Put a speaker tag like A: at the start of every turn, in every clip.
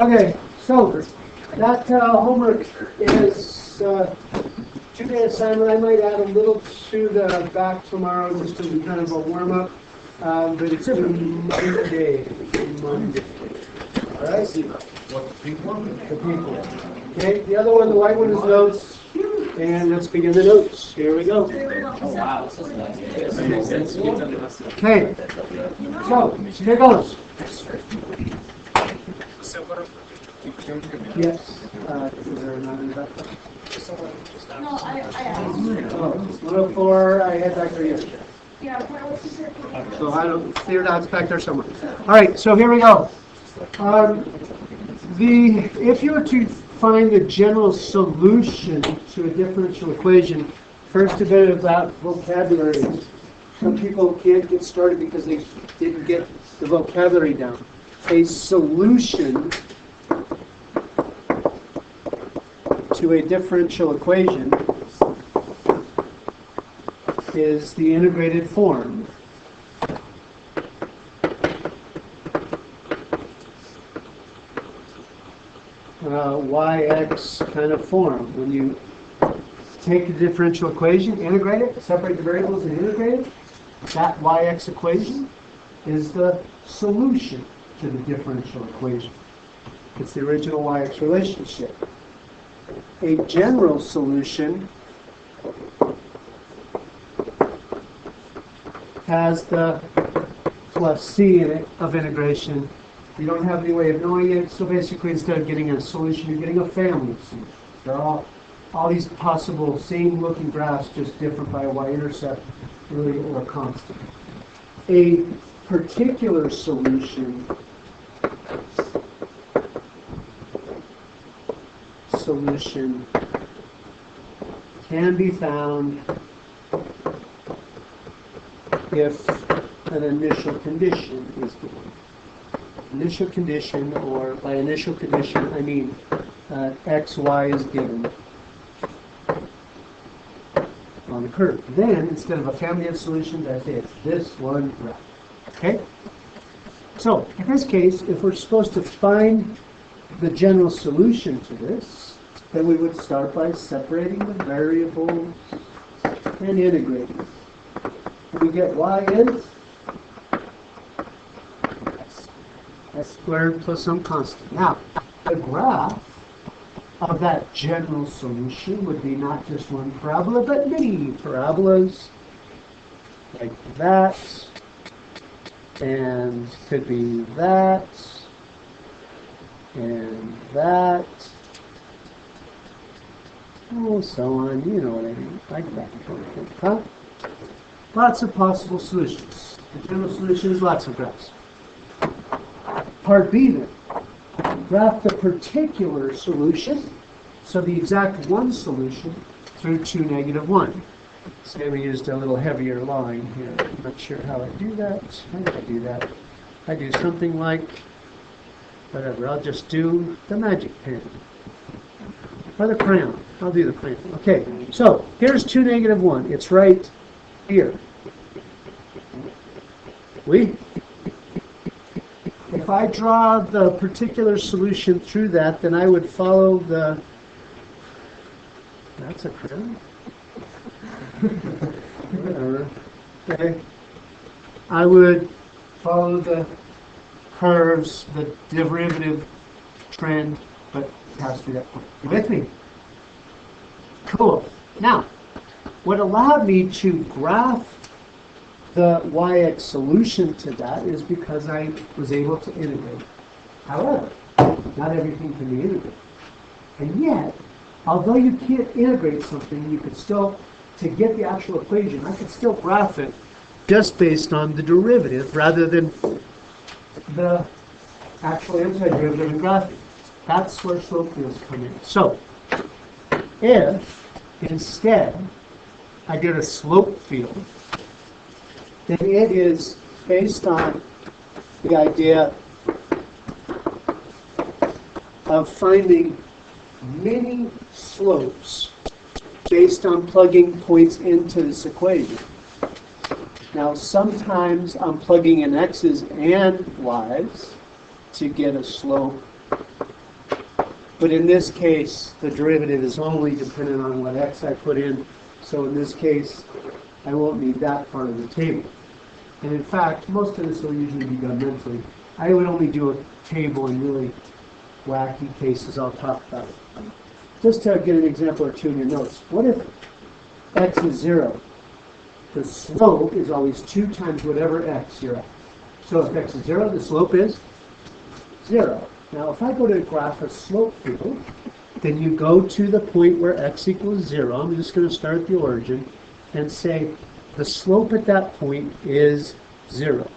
A: Okay, so that homework is 2-day assignment. I might add a little to the back tomorrow just to be kind of a warm-up, but it's Monday. All right? The people. Okay, the other one, the white one, is notes. And let's begin the notes. Here we go. Okay, so here goes. Yes. Is there another in the back?
B: No, I asked.
A: 104, I had back there yesterday.
B: Yeah,
A: So I don't, clear dots back there somewhere. All right, so here we go. If you were to find the general solution to a differential equation, first a bit about vocabulary. Some people can't get started because they didn't get the vocabulary down. A solution to a differential equation is the integrated form. YX kind of form. When you take the differential equation, integrate it, separate the variables and integrate it, that YX equation is the solution to the differential equation. It's the original YX relationship. A general solution has the plus C in it of integration. You don't have any way of knowing it, so basically instead of getting a solution, you're getting a family of solutions. They're all these possible same looking graphs, just different by a y-intercept, really, or a constant. A particular solution can be found if an initial condition is given. Initial condition, or by initial condition, I mean x, y is given on the curve. Then, instead of a family of solutions, I say it's this one graph. Okay? So, in this case, if we're supposed to find the general solution to this, then we would start by separating the variables and integrating. We get y is s squared plus some constant. Now, the graph of that general solution would be not just one parabola, but many parabolas, like that, and could be that, and that, and so on. You know what I mean, like that. Huh? Lots of possible solutions. The general solution is lots of graphs. Part B then. Graph the particular solution, so the exact one solution, through 2, -1. Say we used a little heavier line here. I'm not sure how I do that. How do I do that? I do something like, whatever, I'll just do the magic pen. Or the crayon. I'll do the crayon. Okay, so here's 2, -1. It's right here. If I draw the particular solution through that, then I would follow the... That's a crayon. Okay. I would follow the curves, the derivative trend, but pass through that point. You with me? Cool. Now, what allowed me to graph the YX solution to that is because I was able to integrate. However, not everything can be integrated. And yet, although you can't integrate something, you could still, to get the actual equation, I could still graph it just based on the derivative rather than the actual antiderivative and graphing. That's where slope fields come in. So, if instead I did a slope field, then it is based on the idea of finding many slopes based on plugging points into this equation. Now, sometimes I'm plugging in x's and y's. to get a slope. But in this case, the derivative is only dependent on what x I put in. So in this case, I won't need that part of the table. And in fact, most of this will usually be done mentally. I would only do a table in really wacky cases I'll talk about. Just to get an example or two in your notes. What if x is 0? The slope is always 2 times whatever x you're at. So if x is 0, the slope is 0. Now if I go to graph a slope field, then you go to the point where x equals 0. I'm just going to start at the origin and say the slope at that point is 0,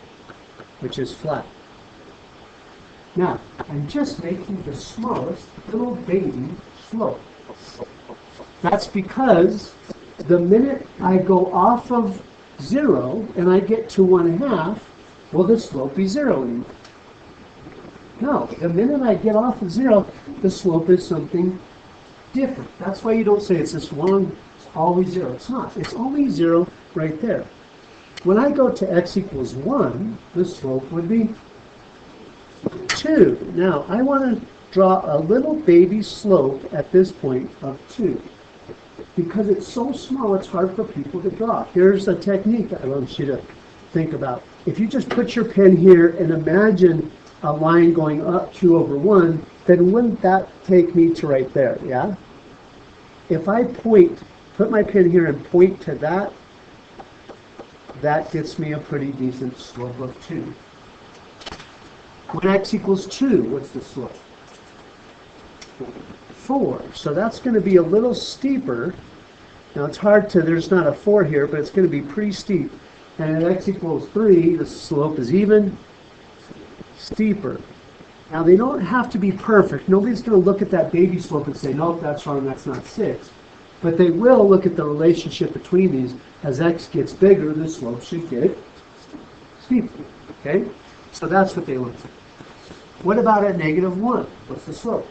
A: which is flat. Now, I'm just making the smallest little baby slope. That's because the minute I go off of 0 and I get to 1/2, will the slope be 0 anymore? No, the minute I get off of 0, the slope is something different. That's why you don't say it's this long, it's always 0. It's not. It's only 0 right there. When I go to x equals 1, the slope would be 2. Now, I want to draw a little baby slope at this point of 2. Because it's so small, it's hard for people to draw. Here's a technique I want you to think about. If you just put your pen here and imagine a line going up 2/1, then wouldn't that take me to right there, yeah? If I put my pen here and point to that, that gets me a pretty decent slope of 2. When x equals 2, what's the slope? 4. So that's going to be a little steeper. Now it's hard to, there's not a 4 here, but it's going to be pretty steep. And at x equals 3, the slope is even steeper. Now they don't have to be perfect. Nobody's going to look at that baby slope and say, nope, that's wrong, that's not 6. But they will look at the relationship between these. As x gets bigger, the slope should get steeper. Okay? So that's what they look at. What about at -1? What's the slope?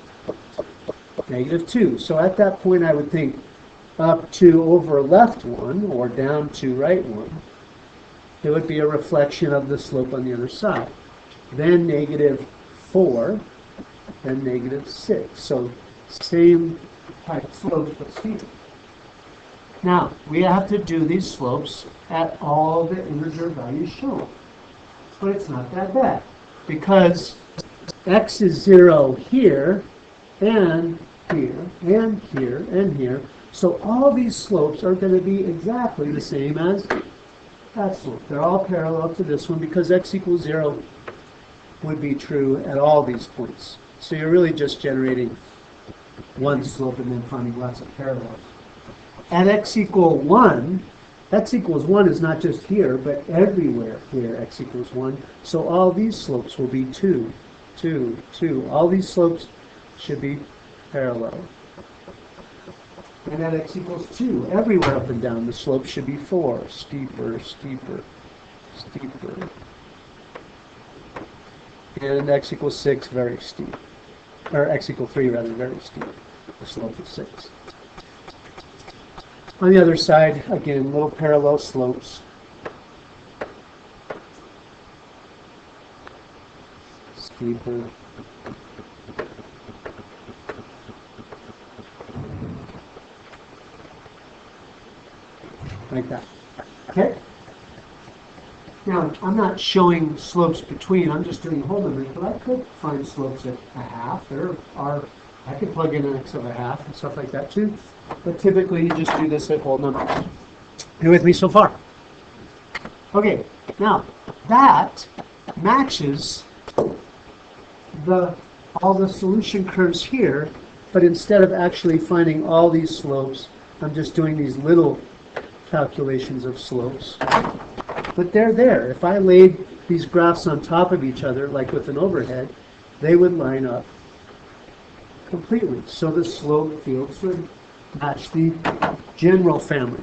A: -2. So at that point, I would think up to over left 1 or down to right 1. It would be a reflection of the slope on the other side. Then -4 and -6. So same type slope, but steeper. Now, we have to do these slopes at all the integer values shown. But it's not that bad, because x is 0 here, and here, and here, and here. So all these slopes are going to be exactly the same as that slope. They're all parallel to this one, because x equals 0 would be true at all these points. So you're really just generating one slope and then finding lots of parallels. At x equals 1, x equals 1 is not just here, but everywhere here x equals 1. So all these slopes will be 2, 2, 2. All these slopes should be parallel. And at x equals 2, everywhere up and down, the slope should be 4, steeper, steeper, steeper. And x equals 6, very steep. Or x equals 3, rather, very steep. The slope is 6. On the other side, again, little parallel slopes. Steeper. Like that. Okay? Now, I'm not showing slopes between, I'm just doing whole numbers, but I could find slopes at 1/2. I could plug in an x of 1/2 and stuff like that too. But typically you just do this at whole numbers. You with me so far? Okay, now that matches all the solution curves here, but instead of actually finding all these slopes, I'm just doing these little calculations of slopes. But they're there. If I laid these graphs on top of each other, like with an overhead, they would line up completely. So the slope fields would match the general family.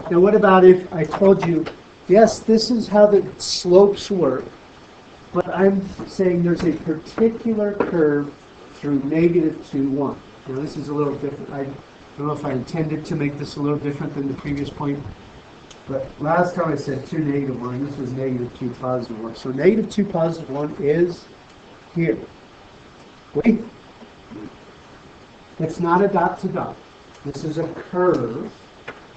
A: Now what about if I told you, yes, this is how the slopes work, but I'm saying there's a particular curve through -2, 1. Now this is a little different. I don't know if I intended to make this a little different than the previous point, but last time I said 2, -1, this was -2, +1. So -2, +1 is here. Wait. It's not a dot to dot. This is a curve.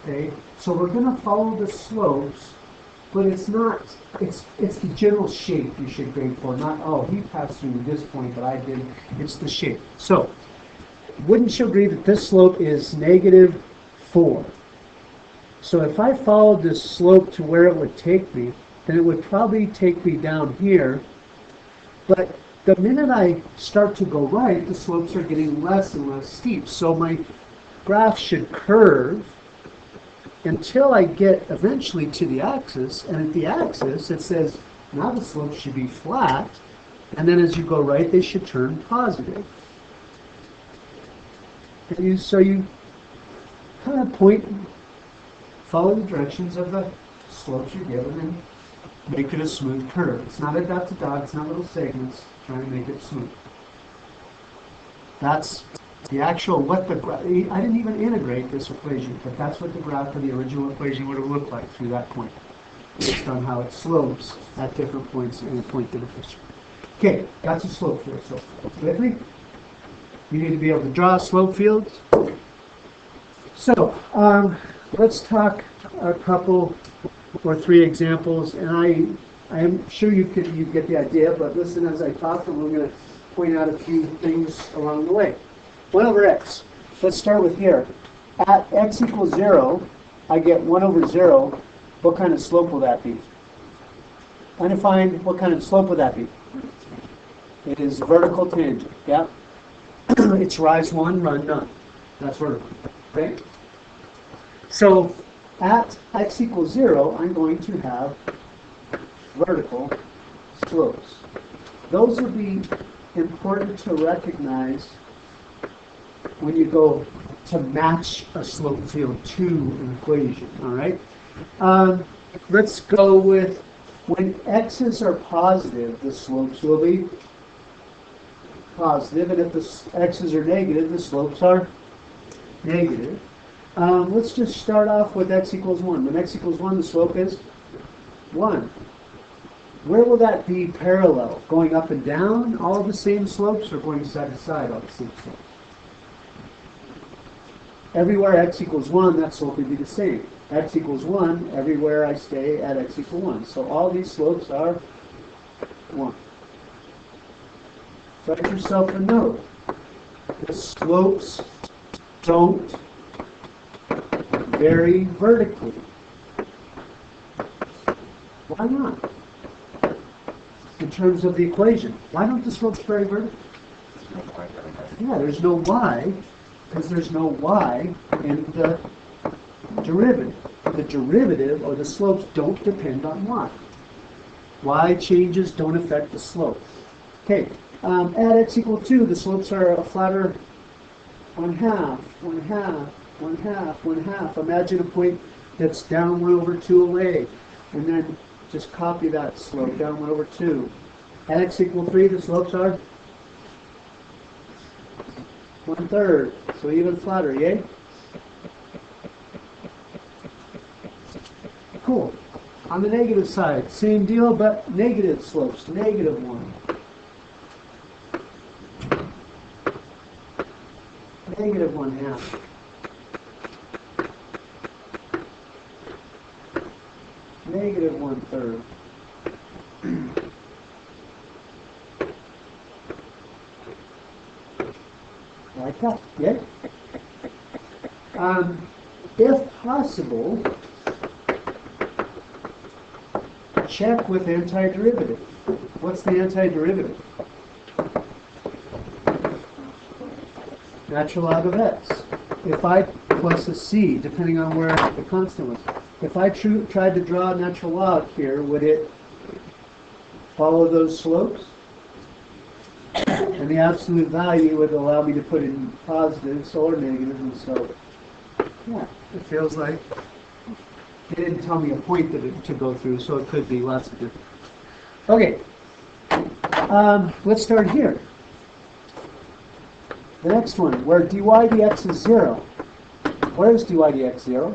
A: Okay? So we're going to follow the slopes, but it's not, it's the general shape you should grade for, not, oh, he passed through this point, but I didn't. It's the shape. So, wouldn't you agree that this slope is -4? So if I followed this slope to where it would take me, then it would probably take me down here. But the minute I start to go right, the slopes are getting less and less steep. So my graph should curve until I get eventually to the axis. And at the axis, it says now the slope should be flat. And then as you go right, they should turn positive. And so you kind of follow the directions of the slopes you're given and make it a smooth curve. It's not a dot to dot, it's not little segments, trying to make it smooth. That's the actual, what the graph, I didn't even integrate this equation, but that's what the graph of the original equation would have looked like through that point, based on how it slopes at different points in a point difference. Okay, that's a slope field, so with me? You need to be able to draw slope fields. So, let's talk a couple or 3 examples, and I am sure you get the idea, but listen as I talk, and we're going to point out a few things along the way. 1 over x. Let's start with here. At x equals 0, I get 1 over 0. What kind of slope will that be? Undefined, what kind of slope would that be? It is vertical tangent, yeah? It's rise 1, run none. That's vertical, okay? So, at x equals 0, I'm going to have vertical slopes. Those will be important to recognize when you go to match a slope field to an equation, all right? Let's go with when x's are positive, the slopes will be positive, and if the x's are negative, the slopes are negative. Let's just start off with x equals 1. When x equals 1, the slope is 1. Where will that be parallel? Going up and down, all of the same slopes, or going side to side, all the same slopes? Everywhere x equals 1, that slope would be the same. X equals 1, everywhere I stay at x equals 1. So all these slopes are 1. Write yourself a note. The slopes don't vary vertically. Why not? In terms of the equation. Why don't the slopes vary vertically? Yeah, there's no y, because there's no y in the derivative. The derivative, or the slopes, don't depend on y. Y changes don't affect the slope. Okay, at x equals 2, the slopes are a flatter 1/2, 1/2, 1/2, 1/2. Imagine a point that's down 1 over 2 away, and then just copy that slope down 1 over 2. At x equals 3, the slopes are 1/3, so even flatter, yay? Cool. On the negative side, same deal, but negative slopes, -1. -1/2. -1/3. Like that, yeah? If possible, check with antiderivative. What's the antiderivative? Natural log of x. If I plus a c, depending on where the constant was. If I tried to draw a natural log here, would it follow those slopes? And the absolute value would allow me to put in positives or negatives, and so, yeah, it feels like it didn't tell me a point to go through, so it could be lots of different. Okay, let's start here. The next one, where dy dx is 0. Where is dy dx 0?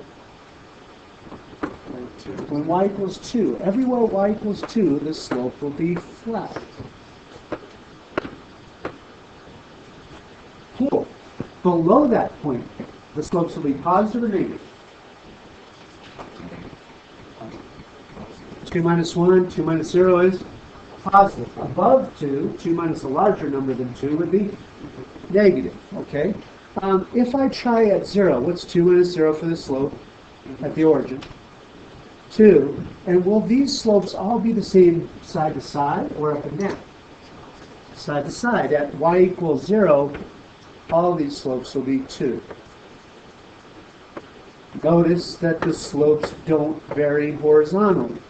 A: When y equals 2. Everywhere y equals 2, the slope will be flat. Cool. Below that point, the slopes will be positive or negative. 2 minus 1, 2 minus 0 is positive. Above 2, 2 minus a larger number than 2 would be negative, okay? If I try at 0, what's 2 minus 0 for the slope at the origin? 2. And will these slopes all be the same side to side or up and down? Side to side. At y equals 0, all these slopes will be 2. Notice that the slopes don't vary horizontally.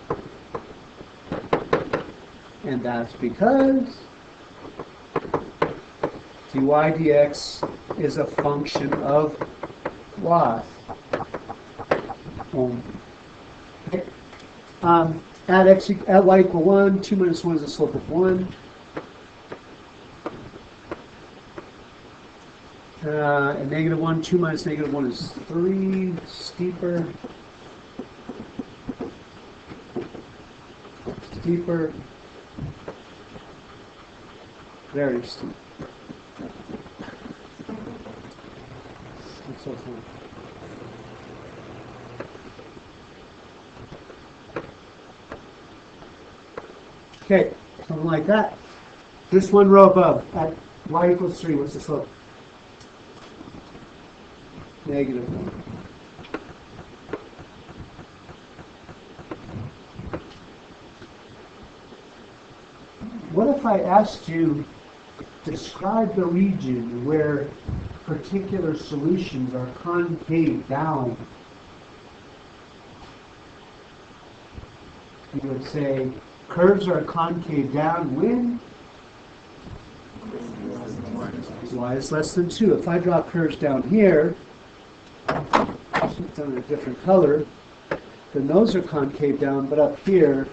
A: And that's because dy dx is a function of y. Okay. At y equal 1, 2 minus 1 is the slope of 1. And negative 1, 2 minus negative 1 is 3, steeper. Steeper. Very steep. That's so fun. Okay, something like that. This one row above, at y equals 3, what's the slope? Negative 1. What if I asked you to describe the region where particular solutions are concave down? You would say curves are concave down when y is less than 2. If I draw curves down here, it's done in a different color, then those are concave down, but up here,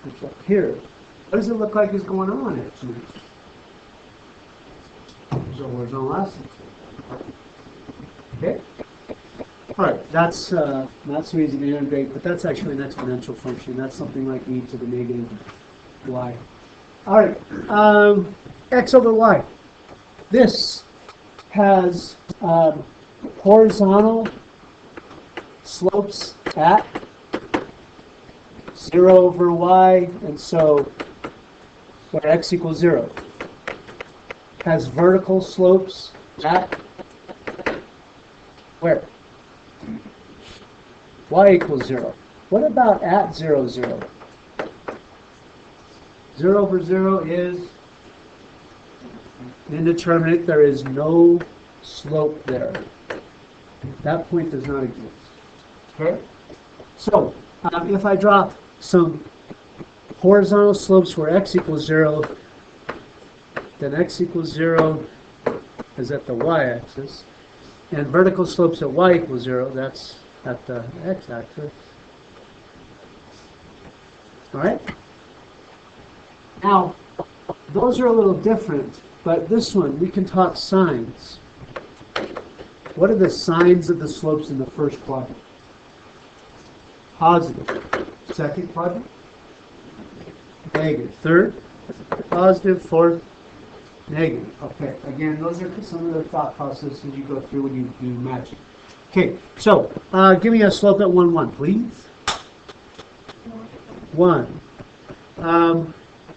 A: it's up here. What does it look like is going on actually? There's a horizontal axis. Okay? Alright, that's not so easy to integrate, but that's actually an exponential function. That's something like e to the negative y. Alright, x over y. This has horizontal slopes at 0 over y, and so where x equals 0. Has vertical slopes at where? Y equals 0. What about at 0, 0? 0 over 0 is indeterminate. There is no slope there. That point does not exist. Okay? So, if I draw some horizontal slopes where x equals 0, then x equals 0 is at the y-axis, and vertical slopes at y equals 0, that's at the x-axis. All right? Now, those are a little different, but this one, we can talk signs. What are the signs of the slopes in the first quadrant? Positive. Second quadrant? Negative. Third? Positive. Fourth? Negative. Okay. Again, those are some of the thought processes you go through when you do matching. Okay. So, give me a slope at 1, 1, please. 1.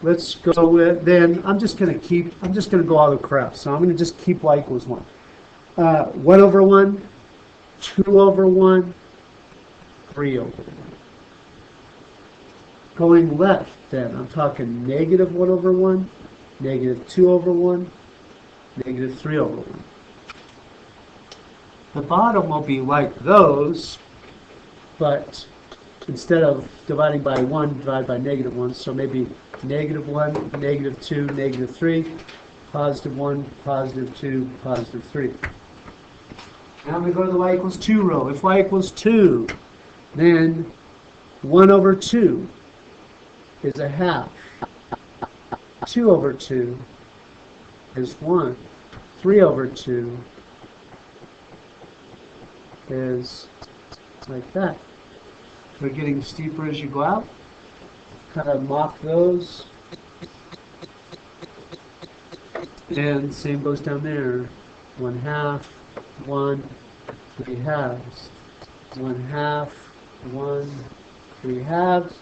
A: Let's go with, then I'm just going to go all the crap. So I'm going to just keep y equals 1. 1 over 1, 2 over 1, 3 over 1. Going left, then, I'm talking negative 1 over 1, negative 2 over 1, negative 3 over 1. The bottom will be like those, but instead of dividing by 1, divide by negative 1, so maybe negative 1, negative 2, negative 3, positive 1, positive 2, positive 3. Now we go to the y equals 2 row. If y equals 2, then 1 over 2 is a half. 2 over 2 is 1. 3 over 2 is like that. They're getting steeper as you go out. Kind of mock those. And same goes down there. 1/2, 1, 3/2. 1/2, 1, 3/2.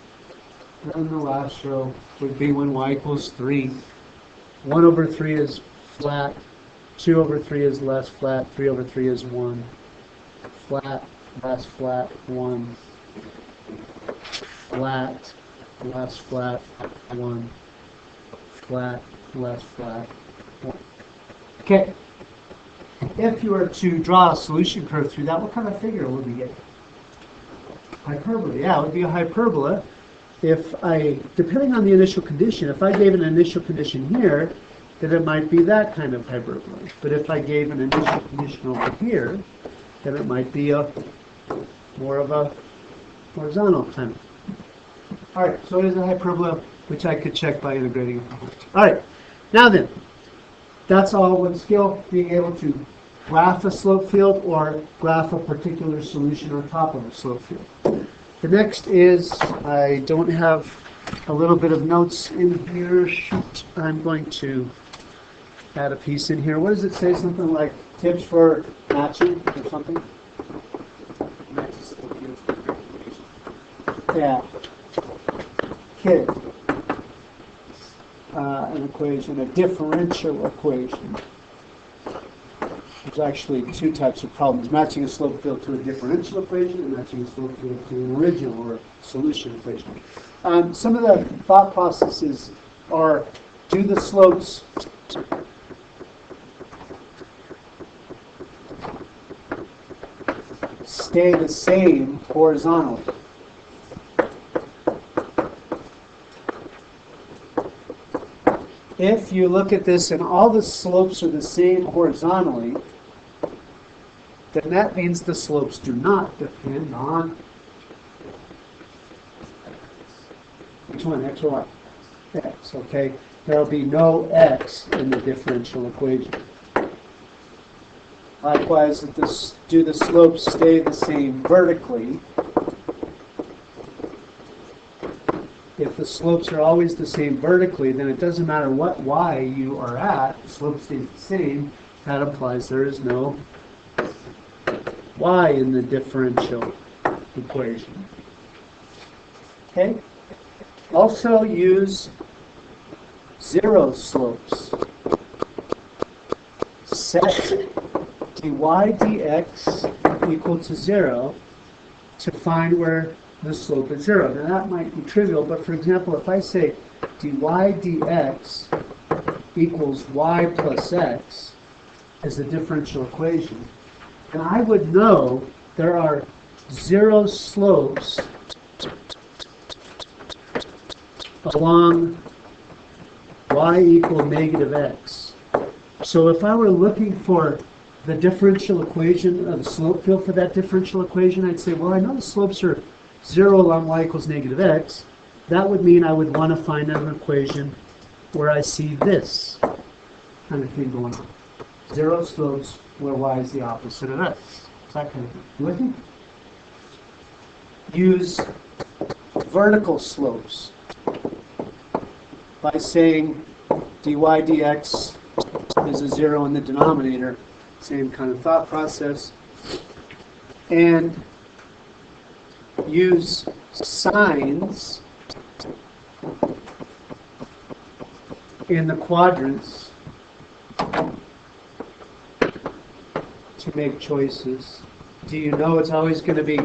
A: Then the last row would be when y equals 3. 1/3 is flat, 2/3 is less flat, 3/3 is 1. Flat, less flat, 1. Flat, less flat, 1. Flat, less flat, 1. Okay. If you were to draw a solution curve through that, what kind of figure would we get? Hyperbola. Yeah, it would be a hyperbola. Depending on the initial condition, if I gave an initial condition here, then it might be that kind of hyperbola. But if I gave an initial condition over here, then it might be more of a horizontal kind of. All right, so it is a hyperbola, which I could check by integrating it. All right, now then, that's all with skill, being able to graph a slope field or graph a particular solution on top of a slope field. The next is, I don't have a little bit of notes in here. Shoot, I'm going to add a piece in here. What does it say? Something like tips for matching or something? Yeah. Okay. An equation, a differential equation. There's actually two types of problems: matching a slope field to a differential equation and matching a slope field to an original or solution equation. Some of the thought processes are: do the slopes stay the same horizontally? If you look at this and all the slopes are the same horizontally, then that means the slopes do not depend on which one, x or y? X, okay? There'll be no x in the differential equation. Likewise, do the slopes stay the same vertically? If the slopes are always the same vertically, then it doesn't matter what y you are at, the slope stays the same. That implies there is no y in the differential equation. Okay? Also use zero slopes. Set dy dx equal to 0 to find where the slope is 0. Now that might be trivial, but for example, if I say dy dx equals y plus x as the differential equation, then I would know there are 0 slopes along y equal negative x. So if I were looking for the differential equation of the slope field for that differential equation, I'd say, well, I know the slopes are 0 along y equals negative x. That would mean I would want to find an equation where I see this kind of thing going on. 0 slopes where y is the opposite of x. That kind of thing. You with me? Use vertical slopes by saying dy dx is a 0 in the denominator. Same kind of thought process. And use signs in the quadrants to make choices. Do you know it's always going to be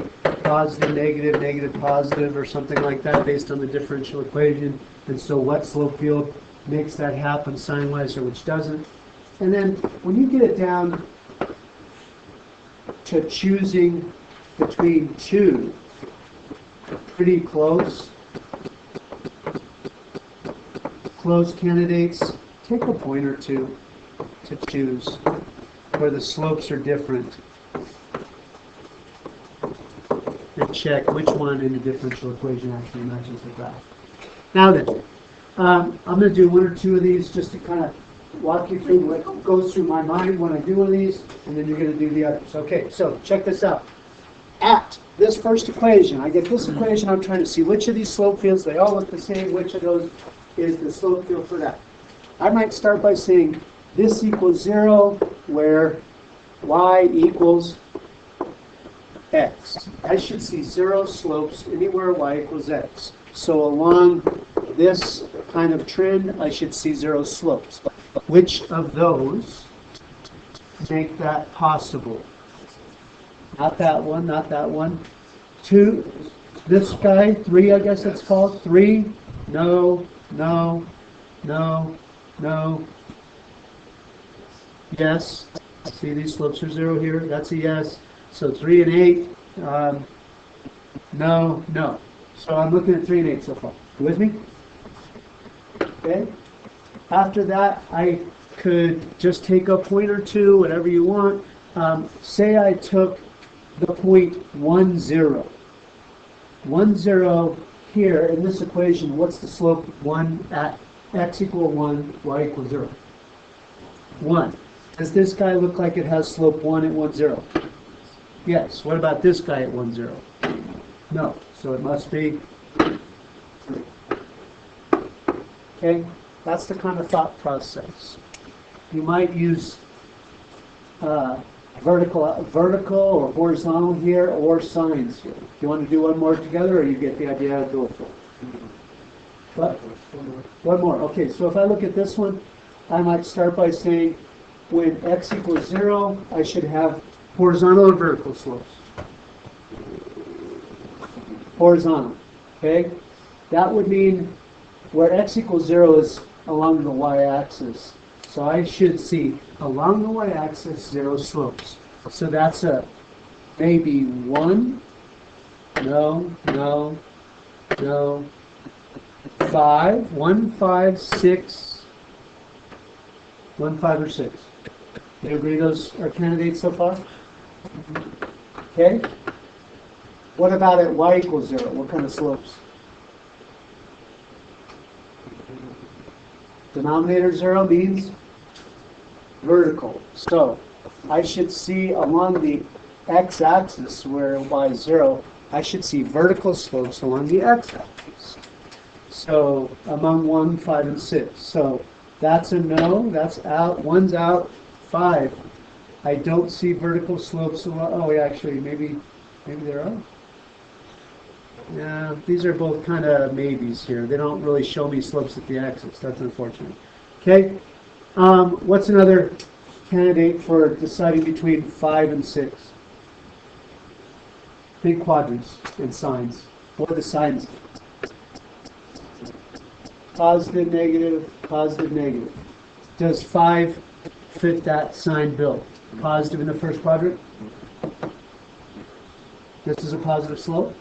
A: positive, negative, negative, positive, or something like that based on the differential equation? And so what slope field makes that happen sign-wise or which doesn't? And then when you get it down to choosing between two pretty close candidates, take a point or two to choose where the slopes are different and check which one in the differential equation actually matches the graph. Now then, I'm going to do one or two of these just to kind of walk you through what goes through my mind when I do one of these, and then you're going to do the others. Okay, so check this out. At this first equation, I get this equation, I'm trying to see which of these slope fields, they all look the same, which of those is the slope field for that. I might start by saying this equals 0, where y equals x. I should see 0 slopes anywhere y equals x. So along this kind of trend, I should see 0 slopes. Which of those make that possible? Not that one, not that one. 2, this guy, 3, I guess it's called. 3, no, no, no, no. Yes. See, these slopes are 0 here. That's a yes. So 3 and 8, no, no. So I'm looking at 3 and 8 so far. You with me? Okay. After that, I could just take a point or two, whatever you want. Say I took the point 1, 0. 1, 0 here in this equation, what's the slope 1 at x equal 1, y equals 0? 1. Does this guy look like it has slope 1 at 1, 0? Yes. What about this guy at 1, 0? No. So it must be 3. Okay? That's the kind of thought process. You might use vertical or horizontal here, or signs here. Do you want to do one more together, or you get the idea how to do it? What? One more. Okay, so if I look at this one, I might start by saying when x equals 0, I should have horizontal or vertical slopes. Horizontal. Okay? That would mean where x equals 0 is along the y-axis. So I should see along the y-axis 0 slopes. So that's a maybe 1, no, no, no, 5, 1, 5, 6, 1, 5, or 6. Do you agree those are candidates so far? Okay. What about at y equals 0? What kind of slopes? Denominator 0 means vertical. So I should see along the x-axis where y is 0, I should see vertical slopes along the x-axis. So among 1, 5, and 6. So that's a no, that's out, 1's out, 5. I don't see vertical slopes along, oh yeah, actually maybe there are. Yeah, these are both kind of maybes here. They don't really show me slopes at the axis. That's unfortunate. Okay. What's another candidate for deciding between 5 and 6? Big quadrants and signs. What are the signs? Positive, negative, positive, negative. Does 5 fit that sign bill? Positive in the first quadrant? This is a positive slope?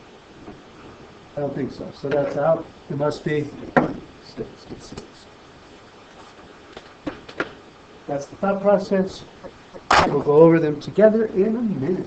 A: I don't think so. So that's out. It must be 6. That's the thought process. We'll go over them together in a minute.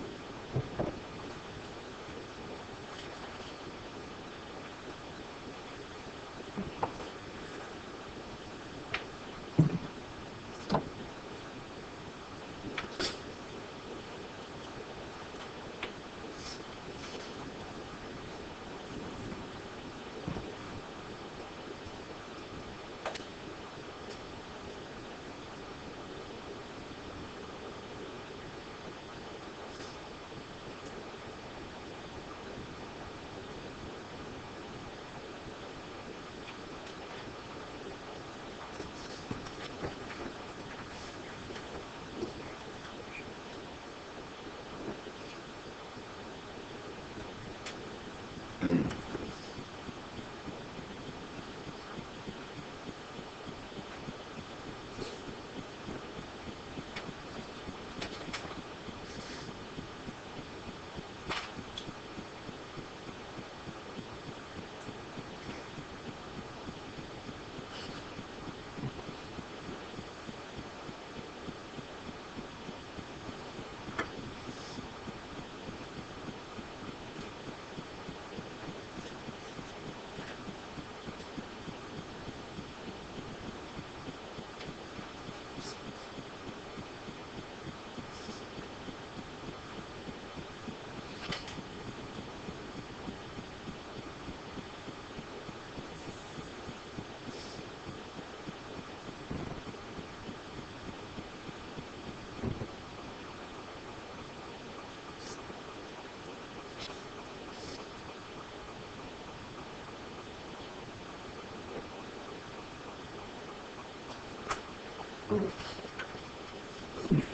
A: It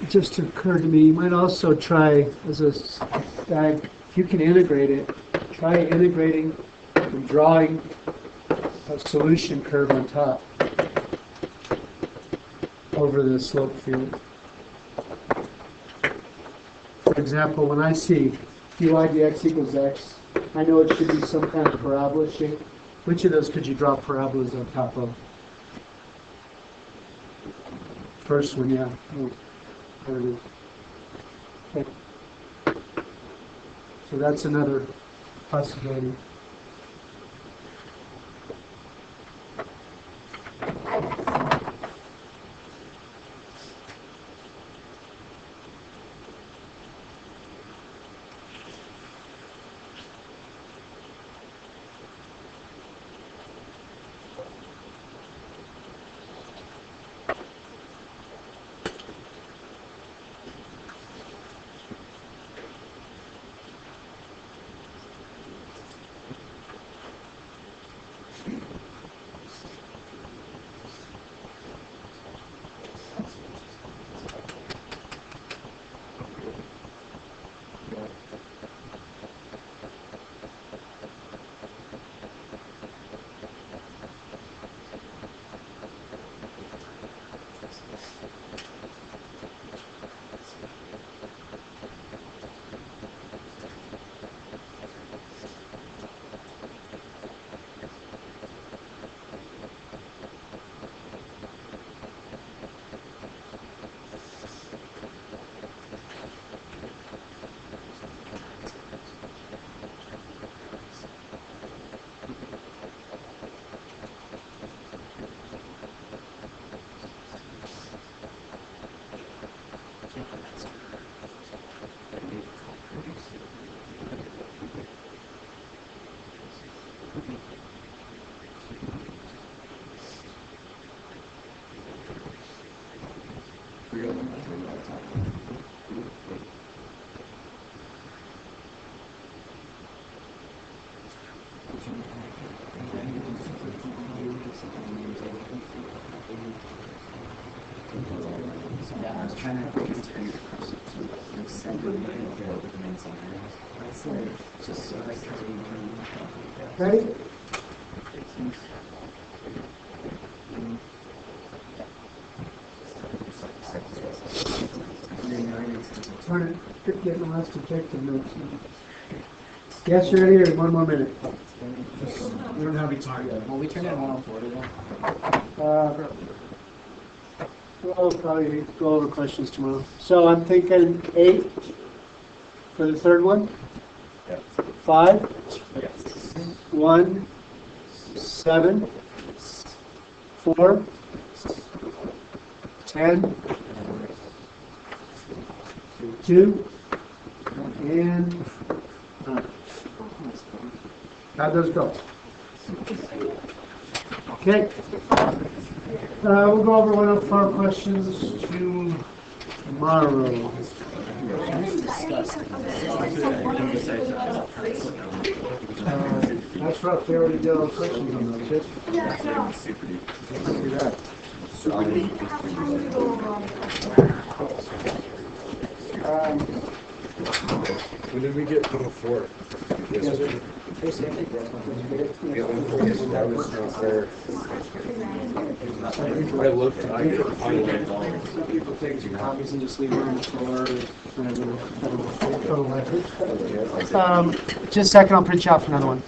A: just occurred to me, you might also try as a if you can integrate it, try integrating and drawing a solution curve on top over the slope field. For example, when I see dy dx equals x, I know it should be some kind of parabola shape. Which of those could you draw parabolas on top of? First one, yeah. Oh, there it is. Okay. So that's another possibility.
C: Yeah, I was trying to just so like
A: Ready? Turn it, get the last objective notes. Yes, you're ready, or one more minute?
C: we don't have any time yet. Well, we turned in 104 today.
A: We'll probably go over questions tomorrow. So I'm thinking 8 for the third one?
C: Yes.
A: 5?
C: Yes.
A: 1, 7, 4, 10, 2, and 9. How'd those go? Okay. We'll go over one of our questions tomorrow. That's rough. They already did all the questions on those, yes?
B: Yeah,
A: See that.
B: so we have time to go over.
D: When did we get 104?
A: Yes, sir.
D: That was not there. I looked, I couldn't find it.
C: Some people take your copies and just leave them on the floor.
A: Just a second, I'll print you out for another one.